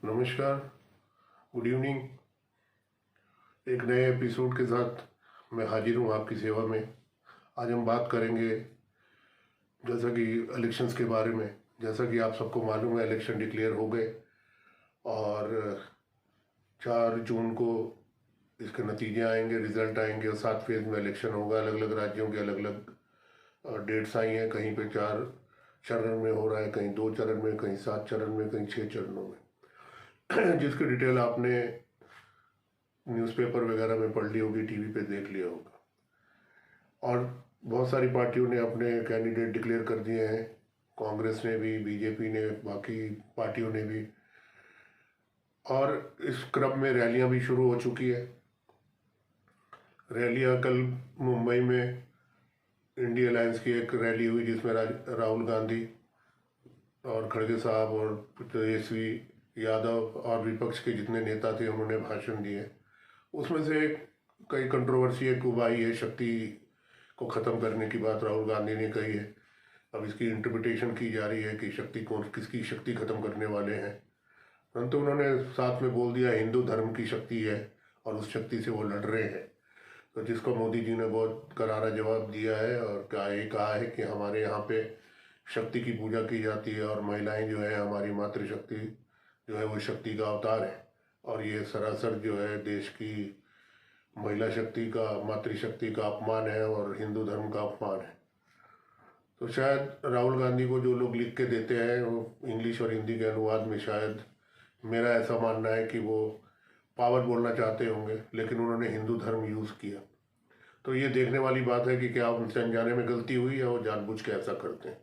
नमस्कार। Good evening. एक नए एपिसोड के साथ मैं हाजिर हूँ आपकी सेवा में। आज हम बात करेंगे जैसा कि इलेक्शंस के बारे में। जैसा कि आप सबको मालूम है, इलेक्शन डिक्लेयर हो गए और 4 जून को इसके नतीजे आएंगे, रिजल्ट आएंगे और 7 फेज में इलेक्शन होगा। अलग अलग राज्यों के अलग अलग डेट्स आई हैं। कहीं पे 4 चरण में हो रहा है, कहीं 2 चरण में, कहीं 7 चरण में, कहीं 6 चरणों में। जिसकी डिटेल आपने न्यूज़पेपर वगैरह में पढ़ ली होगी, टीवी पे देख लिया होगा। और बहुत सारी पार्टियों ने अपने कैंडिडेट डिक्लेयर कर दिए हैं। कांग्रेस ने भी, बीजेपी ने, बाकी पार्टियों ने भी। और इस क्रम में रैलियां भी शुरू हो चुकी है। रैलियां कल मुंबई में इंडिया अलायंस की एक रैली हुई जिसमें राहुल गांधी और खड़गे साहब और तेजस्वी यादव और विपक्ष के जितने नेता थे उन्होंने भाषण दिए। उसमें से कई कंट्रोवर्सी एक उबाई है। शक्ति को ख़त्म करने की बात राहुल गांधी ने कही है। अब इसकी इंटरप्रिटेशन की जा रही है कि शक्ति कौन, किसकी शक्ति ख़त्म करने वाले हैं। परंतु उन्होंने साथ में बोल दिया हिंदू धर्म की शक्ति है और उस शक्ति से वो लड़ रहे हैं। तो जिसको मोदी जी ने बहुत करारा जवाब दिया है और कहा है कि हमारे यहाँ पे शक्ति की पूजा की जाती है और महिलाएं जो है, हमारी मातृशक्ति जो है वो शक्ति का अवतार है। और ये सरासर जो है देश की महिला शक्ति का, मातृशक्ति का अपमान है और हिंदू धर्म का अपमान है। तो शायद राहुल गांधी को जो लोग लिख के देते हैं वो इंग्लिश और हिंदी के अनुवाद में, शायद मेरा ऐसा मानना है कि वो पावर बोलना चाहते होंगे, लेकिन उन्होंने हिंदू धर्म यूज़ किया। तो ये देखने वाली बात है कि क्या उनसे अनजाने में गलती हुई या वो जानबूझ के ऐसा करते हैं।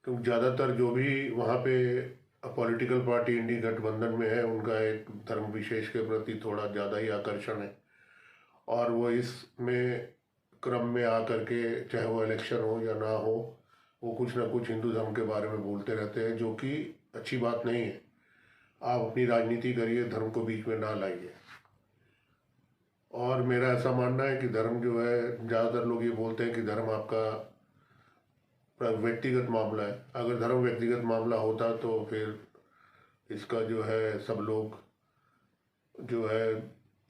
क्योंकि ज़्यादातर जो भी वहाँ पे पॉलिटिकल पार्टी इंडी गठबंधन में है, उनका एक धर्म विशेष के प्रति थोड़ा ज़्यादा ही आकर्षण है। और वो इसमें क्रम में आकर के, चाहे वो इलेक्शन हो या ना हो, वो कुछ ना कुछ हिंदू धर्म के बारे में बोलते रहते हैं, जो कि अच्छी बात नहीं है। आप अपनी राजनीति करिए, धर्म को बीच में ना लाइए। और मेरा ऐसा मानना है कि धर्म जो है, ज़्यादातर लोग ये बोलते हैं कि धर्म आपका व्यक्तिगत मामला है। अगर धर्म व्यक्तिगत मामला होता तो फिर इसका जो है सब लोग जो है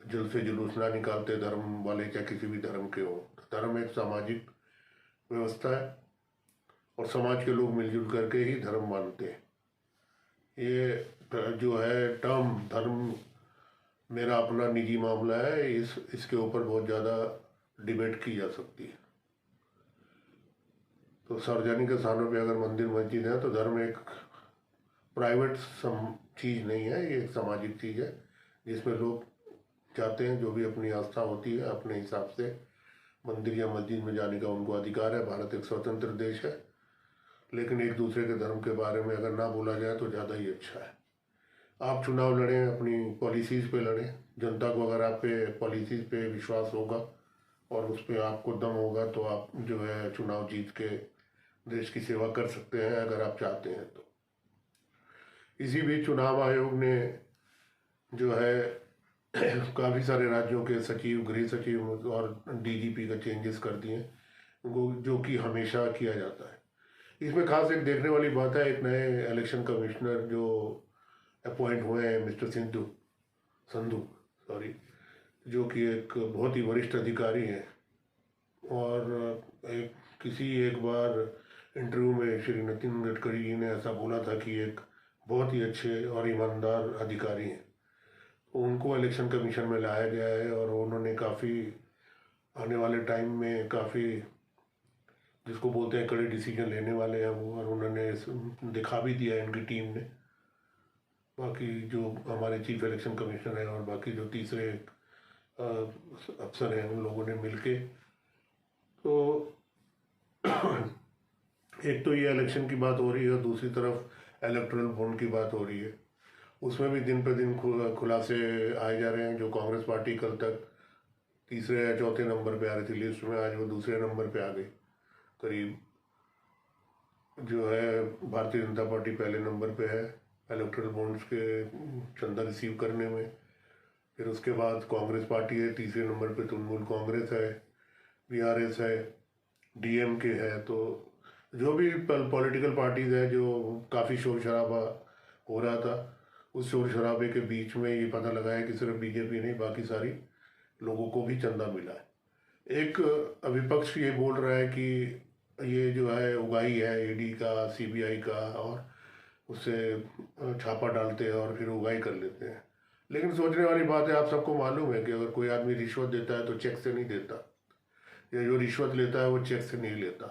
जल से जुलूस ना निकालते, धर्म वाले चाहे किसी भी धर्म के हो। धर्म एक सामाजिक व्यवस्था है और समाज के लोग मिलजुल करके ही धर्म मानते हैं। ये जो है टर्म धर्म मेरा अपना निजी मामला है, इसके ऊपर बहुत ज़्यादा डिबेट की जा सकती है। तो सार्वजनिक स्थानों पे अगर मंदिर मस्जिद है तो धर्म एक प्राइवेट चीज़ नहीं है, ये एक सामाजिक चीज़ है जिसमें लोग चाहते हैं, जो भी अपनी आस्था होती है, अपने हिसाब से मंदिर या मस्जिद में जाने का उनको अधिकार है। भारत एक स्वतंत्र देश है, लेकिन एक दूसरे के धर्म के बारे में अगर ना बोला जाए तो ज़्यादा ही अच्छा है। आप चुनाव लड़ें, अपनी पॉलिसीज़ पे लड़ें। जनता को अगर आप पे पॉलिसीज़ पे विश्वास होगा और उस पर आपको दम होगा तो आप जो है चुनाव जीत के देश की सेवा कर सकते हैं, अगर आप चाहते हैं तो। इसी बीच चुनाव आयोग ने जो है काफ़ी सारे राज्यों के सचिव, गृह सचिव और डीजीपी का चेंजेस कर दिए, जो कि हमेशा किया जाता है। इसमें खास एक देखने वाली बात है, एक नए इलेक्शन कमिश्नर जो अपॉइंट हुए हैं, मिस्टर संधू सॉरी, जो कि एक बहुत ही वरिष्ठ अधिकारी हैं। और एक बार इंटरव्यू में श्री नितिन गडकरी जी ने ऐसा बोला था कि एक बहुत ही अच्छे और ईमानदार अधिकारी हैं। उनको इलेक्शन कमीशन में लाया गया है और उन्होंने काफ़ी आने वाले टाइम में काफ़ी, जिसको बोलते हैं कड़े डिसीजन लेने वाले हैं वो, और उन्होंने दिखा भी दिया है इनकी टीम ने। बाकी जो हमारे चीफ इलेक्शन कमिश्नर हैं और बाकी जो तीसरे अफसर हैं, उन लोगों ने मिलके, तो एक तो ये इलेक्शन की बात हो रही है और दूसरी तरफ इलेक्टोरल बॉन्ड की बात हो रही है। उसमें भी दिन पर दिन खुलासे आए जा रहे हैं। जो कांग्रेस पार्टी कल तक तीसरे या चौथे नंबर पे आ रही थी लिस्ट में, आज वो दूसरे नंबर पे आ गई। करीब जो है भारतीय जनता पार्टी पहले नंबर पे है इलेक्टोरल बॉन्ड्स के चंदा रिसीव करने में। फिर उसके बाद कांग्रेस पार्टी है तीसरे नंबर पे, तृणमूल कांग्रेस है, बीआरएस है, डीएमके है। तो जो भी पॉलिटिकल पार्टीज है, जो काफ़ी शोर शराबा हो रहा था, उस शोर शराबे के बीच में ये पता लगा है कि सिर्फ बीजेपी नहीं, बाकी सारी लोगों को भी चंदा मिला है। एक विपक्ष ये बोल रहा है कि ये जो है उगाही है ईडी का, सीबीआई का, और उससे छापा डालते हैं और फिर उगाही कर लेते हैं। लेकिन सोचने वाली बात है, आप सबको मालूम है कि अगर कोई आदमी रिश्वत देता है तो चेक से नहीं देता, या जो रिश्वत लेता है वो चेक से नहीं लेता।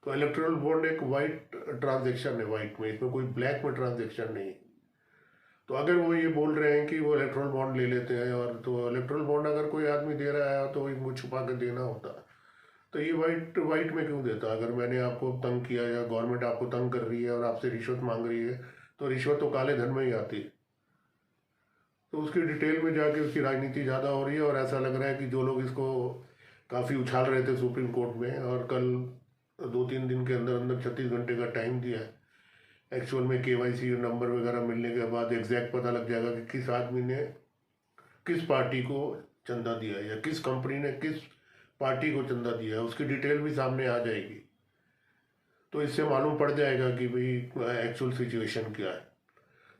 तो इलेक्ट्रल बॉन्ड एक वाइट ट्रांजेक्शन है, वाइट में, इसमें कोई ब्लैक में ट्रांजेक्शन नहीं। तो अगर वो ये बोल रहे हैं कि वो इलेक्ट्रल बॉन्ड ले लेते हैं, और तो इलेक्ट्रल बॉन्ड अगर कोई आदमी दे रहा है तो वो छुपा के देना होता, तो ये वाइट में क्यों देता? अगर मैंने आपको तंग किया या गवर्नमेंट आपको तंग कर रही है और आपसे रिश्वत मांग रही है, तो रिश्वत तो काले धन में ही आती है। तो उसकी डिटेल में जाके उसकी राजनीति ज़्यादा हो रही है, और ऐसा लग रहा है कि जो लोग इसको काफ़ी उछाल रहे थे सुप्रीम कोर्ट में, और कल 2-3 दिन के अंदर अंदर 36 घंटे का टाइम दिया है, एक्चुअल में केवाईसी नंबर वगैरह मिलने के बाद एग्जैक्ट पता लग जाएगा कि किस आदमी ने किस पार्टी को चंदा दिया है, या किस कंपनी ने किस पार्टी को चंदा दिया है, उसकी डिटेल भी सामने आ जाएगी। तो इससे मालूम पड़ जाएगा कि भाई एक्चुअल सिचुएशन क्या है।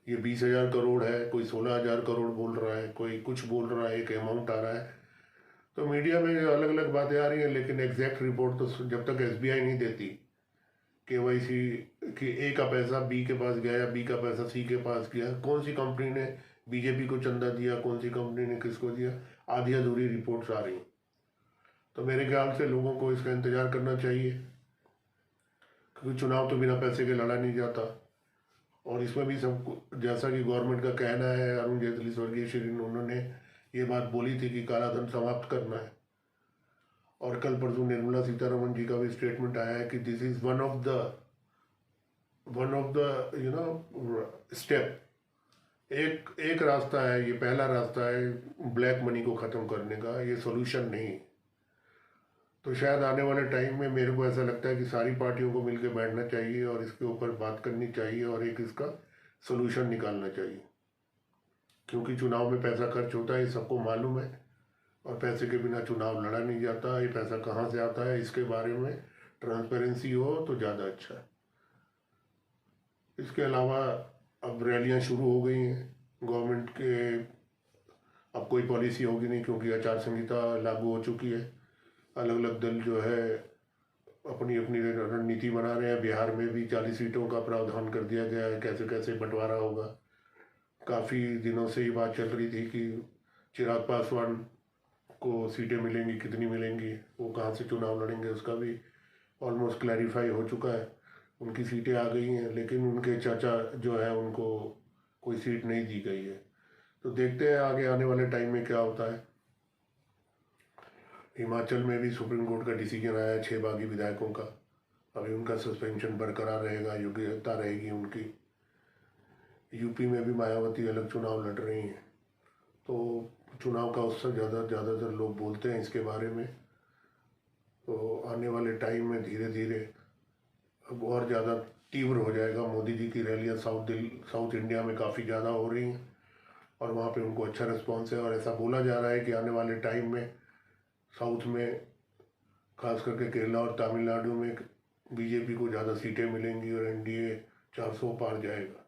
ये 20,000 करोड़ है, कोई 16,000 करोड़ बोल रहा है, कोई कुछ बोल रहा है, एक अमाउंट आ रहा है। तो मीडिया में अलग अलग बातें आ रही हैं, लेकिन एग्जैक्ट रिपोर्ट तो जब तक एसबीआई नहीं देती केवाईसी कि ए का पैसा बी के पास गया या बी का पैसा सी के पास गया, कौन सी कंपनी ने बीजेपी को चंदा दिया, कौन सी कंपनी ने किसको दिया, आधी अधूरी रिपोर्ट्स आ रही। तो मेरे ख्याल से लोगों को इसका इंतजार करना चाहिए, क्योंकि चुनाव तो बिना पैसे के लड़ा नहीं जाता। और इसमें भी सब, जैसा कि गवर्नमेंट का कहना है, अरुण जेटली स्वर्गीय श्री, उन्होंने ये बात बोली थी कि काला धन समाप्त करना है। और कल परसों निर्मला सीतारमण जी का भी स्टेटमेंट आया है कि this is one of the step. एक रास्ता है, ये पहला रास्ता है ब्लैक मनी को ख़त्म करने का, ये सोल्यूशन नहीं। तो शायद आने वाले टाइम में मेरे को ऐसा लगता है कि सारी पार्टियों को मिलकर बैठना चाहिए और इसके ऊपर बात करनी चाहिए और एक इसका सोल्यूशन निकालना चाहिए, क्योंकि चुनाव में पैसा खर्च होता है, ये सबको मालूम है, और पैसे के बिना चुनाव लड़ा नहीं जाता। ये पैसा कहाँ से आता है, इसके बारे में ट्रांसपेरेंसी हो तो ज़्यादा अच्छा है। इसके अलावा अब रैलियाँ शुरू हो गई हैं गवर्नमेंट के, अब कोई पॉलिसी होगी नहीं क्योंकि आचार संहिता लागू हो चुकी है। अलग अलग दल जो है अपनी अपनी रणनीति बना रहे हैं। बिहार में भी 40 सीटों का प्रावधान कर दिया गया है, कैसे कैसे बंटवारा होगा। काफ़ी दिनों से ये बात चल रही थी कि चिराग पासवान को सीटें मिलेंगी, कितनी मिलेंगी, वो कहाँ से चुनाव लड़ेंगे, उसका भी ऑलमोस्ट क्लैरिफाई हो चुका है। उनकी सीटें आ गई हैं, लेकिन उनके चाचा जो है उनको कोई सीट नहीं दी गई है। तो देखते हैं आगे आने वाले टाइम में क्या होता है। हिमाचल में भी सुप्रीम कोर्ट का डिसीजन आया है 6 बागी विधायकों का, अभी उनका सस्पेंशन बरकरार रहेगा, योग्यता रहेगी उनकी। यूपी में भी मायावती अलग चुनाव लड़ रही हैं। तो चुनाव का उत्सव ज़्यादातर लोग बोलते हैं इसके बारे में। तो आने वाले टाइम में धीरे धीरे अब और ज़्यादा तीव्र हो जाएगा। मोदी जी की रैलियाँ साउथ इंडिया में काफ़ी ज़्यादा हो रही हैं और वहाँ पे उनको अच्छा रिस्पॉन्स है, और ऐसा बोला जा रहा है कि आने वाले टाइम में साउथ में, खास करके केरला और तमिलनाडु में, बीजेपी को ज़्यादा सीटें मिलेंगी और एनडीए 400 पार जाएगा,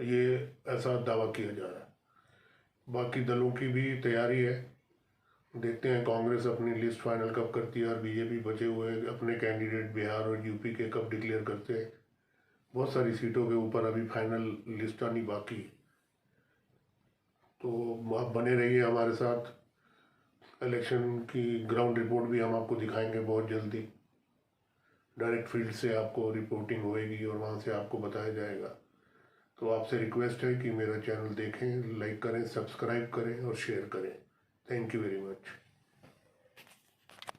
ये ऐसा दावा किया जा रहा है। बाकी दलों की भी तैयारी है, देखते हैं कांग्रेस अपनी लिस्ट फाइनल कब करती है और बीजेपी बचे हुए अपने कैंडिडेट बिहार और यूपी के कब डिक्लेयर करते हैं। बहुत सारी सीटों के ऊपर अभी फाइनल लिस्ट आनी बाकी। तो आप बने रहिए हमारे साथ। इलेक्शन की ग्राउंड रिपोर्ट भी हम आपको दिखाएंगे बहुत जल्दी। डायरेक्ट फील्ड से आपको रिपोर्टिंग होएगी और वहाँ से आपको बताया जाएगा। तो आपसे रिक्वेस्ट है कि मेरा चैनल देखें, लाइक करें, सब्सक्राइब करें और शेयर करें। Thank you very much.